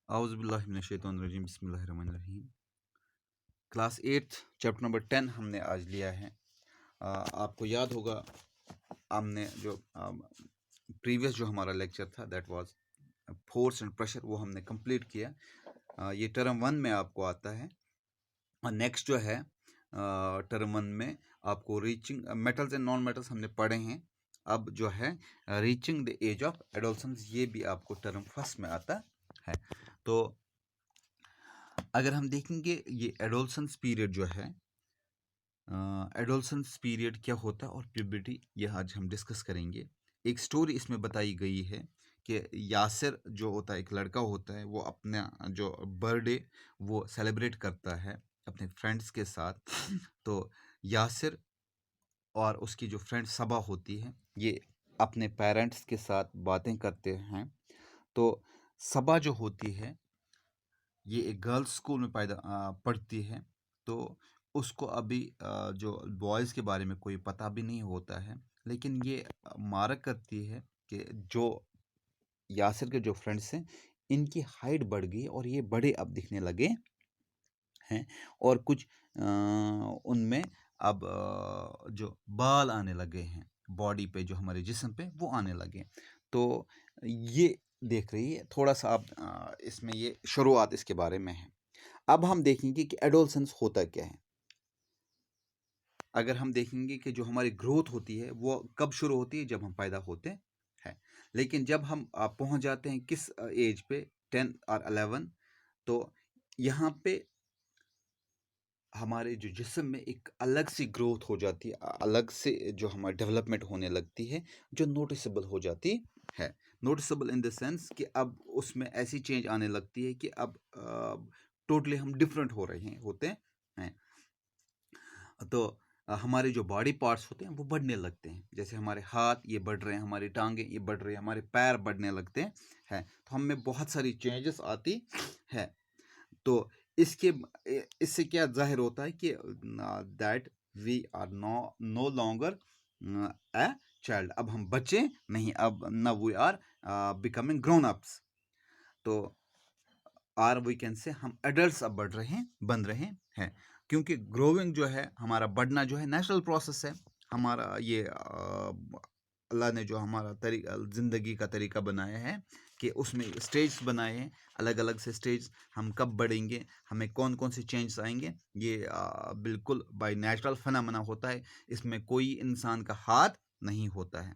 आउज़ुबिल्लाहिमिनश्शैतानिर्रजीम बिस्मिल्लाहिर्रहमानिर्रहीम। Class 8 chapter number 10 हमने आज लिया है। आपको याद होगा हमने जो प्रीवियस जो हमारा लेक्चर था that was force and pressure, वो हमने कंप्लीट किया। ये टर्म 1 में आपको आता है और नेक्स्ट जो है टर्म 1 में आपको reaching metals and non metals हमने पढ़े हैं। अब जो है reaching the age of adolescence, ये भी आपको टर्म फर्स्ट में आता है। तो अगर हम देखेंगे ये एडोलसेंस पीरियड जो है, एडोलसेंस पीरियड क्या होता है और प्यूबर्टी, ये आज हम डिस्कस करेंगे। एक स्टोरी इसमें बताई गई है कि यासिर जो होता है, एक लड़का होता है, वो अपना जो बर्थडे वो सेलिब्रेट करता है अपने फ्रेंड्स के साथ। तो यासिर और उसकी जो फ्रेंड सबा होती है, ये अपने पेरेंट्स के साथ बातें करते हैं। तो सबा जो होती है, ये एक गर्ल्स स्कूल में पढ़ती है। तो उसको अभी जो बॉयज़ के बारे में कोई पता भी नहीं होता है, लेकिन ये मार्क करती है कि जो यासिर के जो फ्रेंड्स हैं, इनकी हाइट बढ़ गई और ये बड़े अब दिखने लगे हैं, और कुछ उनमें अब जो बाल आने लगे हैं बॉडी पे, जो हमारे जिस्म पे वो आने लगे। तो ये देख रही है थोड़ा सा आप इसमें ये शुरुआत इसके बारे में है। अब हम देखेंगे कि एडोलसेंस होता क्या है। अगर हम देखेंगे कि जो हमारी ग्रोथ होती है वो कब शुरू होती है, जब हम पैदा होते हैं। लेकिन जब हम पहुंच जाते हैं किस एज पे, 10 और 11, तो यहाँ पे हमारे जो जिस्म में एक अलग सी ग्रोथ हो जाती है, अलग से जो हमारी डेवलपमेंट होने लगती है, जो नोटिसेबल हो जाती है। नोटिसेबल इन द सेंस कि अब उसमें ऐसी चेंज आने लगती है कि अब टोटली हम डिफरेंट हो रहे हैं होते हैं। तो हमारे जो बॉडी पार्ट्स होते हैं वो बढ़ने लगते हैं, जैसे हमारे हाथ ये बढ़ रहे हैं, हमारी टांगें ये बढ़ रही हैं, हमारे पैर बढ़ने लगते हैं। तो हमें बहुत सारी चेंजेस आती है। तो इससे क्या जाहिर होता है कि that we are no longer a child, अब हम बच्चे नहीं, अब now we are becoming grown ups. तो आर वी कैन से हम एडल्ट्स अब बढ़ रहे हैं, बन रहे हैं, क्योंकि ग्रोइंग जो है, हमारा बढ़ना जो है नेचुरल प्रोसेस है। हमारा ये अल्लाह ने जो हमारा ज़िंदगी का तरीका बनाया है कि उसमें स्टेज बनाए हैं, अलग अलग से स्टेज। हम कब बढ़ेंगे, हमें कौन कौन से चेंजेस आएंगे, ये बिल्कुल बाय नेचुरल फिनोमेना होता है, इसमें कोई इंसान का हाथ नहीं होता है।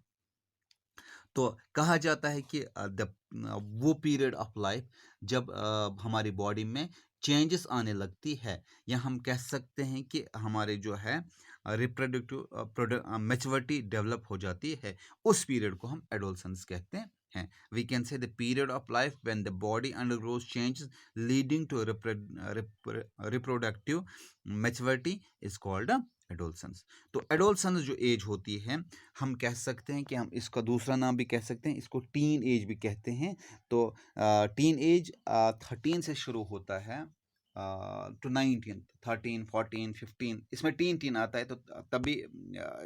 तो कहा जाता है कि वो पीरियड ऑफ लाइफ जब हमारी बॉडी में चेंजेस आने लगती है, या हम कह सकते हैं कि हमारे जो है रिप्रोडक्टिव मैच्योरिटी डेवलप हो जाती है, उस पीरियड को हम एडोलसेंस कहते हैं। We can say the period of life when the body undergoes changes leading to reproductive maturity is called adolescence. तो एडोलसेंस जो एज होती है, हम कह सकते हैं कि हम इसका दूसरा नाम भी कह सकते हैं, इसको टीन एज भी कहते हैं। तो टीन एज 13 से शुरू होता है टू 19, 13, 14, 15, इसमें टीन आता है, तो तभी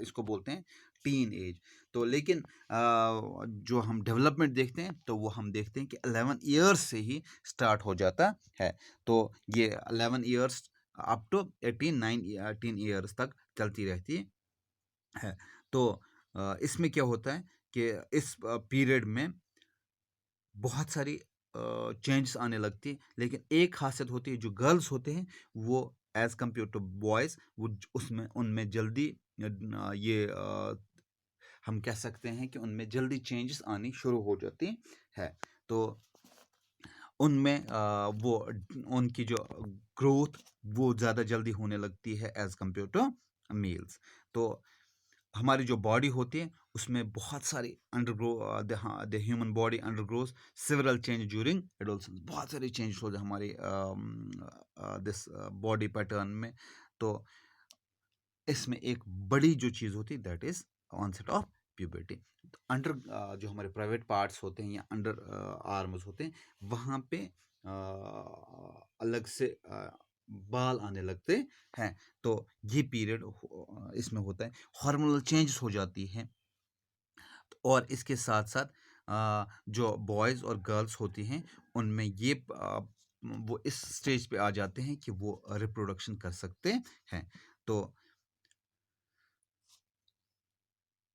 इसको बोलते हैं टीन एज। तो लेकिन जो हम डेवलपमेंट देखते हैं, तो वो हम देखते हैं कि 11 ईयर्स से ही स्टार्ट हो जाता है। तो ये 11 ईयर्स अप टू 18 ईयर्स तक चलती रहती है। तो इसमें क्या होता है कि इस पीरियड में बहुत सारी चेंजेस आने लगती है, लेकिन एक खासियत होती है, जो गर्ल्स होते हैं वो एज कम्पेयर टू बॉयज़, वो उसमें उनमें जल्दी ये हम कह सकते हैं कि उनमें जल्दी चेंजेस आनी शुरू हो जाती है। तो उनमें वो उनकी जो ग्रोथ वो ज़्यादा जल्दी होने लगती है एज कम्पेयर टू मेल्स। तो हमारी जो बॉडी होती है उसमें बहुत सारी the human body undergrows several change during adolescence. बहुत सारे चेंज होते हैं हमारी दिस बॉडी पैटर्न में। तो इसमें एक बड़ी जो चीज़ होती है that is onset of puberty. Under जो हमारे प्राइवेट पार्ट्स होते हैं या अंडर आर्म्स होते हैं, वहाँ पे अलग से बाल आने लगते हैं। तो ये पीरियड इसमें होता है, हार्मोनल चेंजेस हो जाती है। और इसके साथ साथ जो बॉयज़ और गर्ल्स होती हैं उनमें ये वो इस स्टेज पे आ जाते हैं कि वो रिप्रोडक्शन कर सकते हैं। तो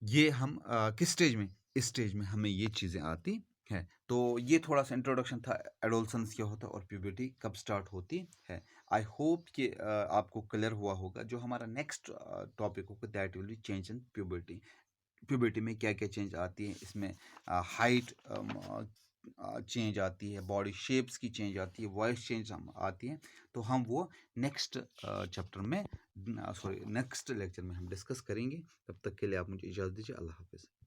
ये हम किस स्टेज में? इस स्टेज में हमें ये चीज़ें आती हैं। तो ये थोड़ा-सा इंट्रोडक्शन था एडोलसेंस क्या होता है और प्यूबर्टी कब स्टार्ट होती है। आई होप कि आपको क्लियर हुआ होगा। जो हमारा नेक्स्ट टॉपिक होगा that will be change in puberty. Puberty में क्या-क्या चेंज आती है, इसमें हाइट चेंज आती है, बॉडी शेप्स की चेंज आती है, वॉइस चेंज आती है। तो हम वो नेक्स्ट चैप्टर में सॉरी नेक्स्ट लेक्चर में हम डिस्कस करेंगे। तब तक के लिए आप मुझे इजाज़त दीजिए। अल्लाह हाफ़िज़।